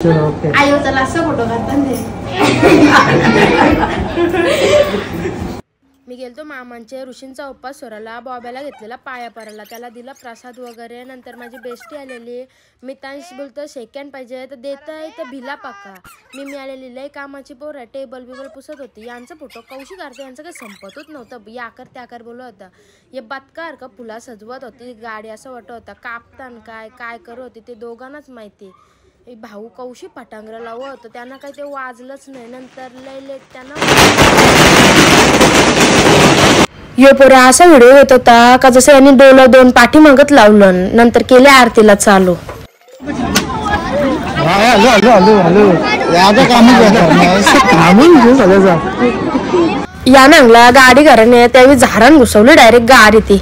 आयो चला असं फोटो काढतात मी गेलतो मामांचे ऋषींचा उपवास सोराला बॉब्याला घेतलेला पाया परायला त्याला दिला प्रसाद वगैरे नंतर माझी बेस्टी आलेली मितांश बोलतो सेकंड पाहिजे तर देताय तर भिला पाका मी आलेली लय कामाची पोर आहे टेबल बिबल पुसत होती यांचा फोटो कौशी काढते यांचं काही संपतच नव्हतं याकर त्याकर बोलत होता हे बदकार का फुला सजवत होती गाडी असं वाटत होता कापतान काय काय करत होती ते दोघांनाच माहिती भाऊ कौशी पटांगरा लावत होतं त्यांना काही ते वाजलंच नाही नंतर लय लेट त्यांना यो पोरा असा व्हिडिओ येत होता का जसं यांनी डोला दोन पाठी मागत लावलं नंतर केले आरतीला चालू या नांगला गाडी घराने त्यावेळी झाडान घुसवली डायरेक्ट गाडी ती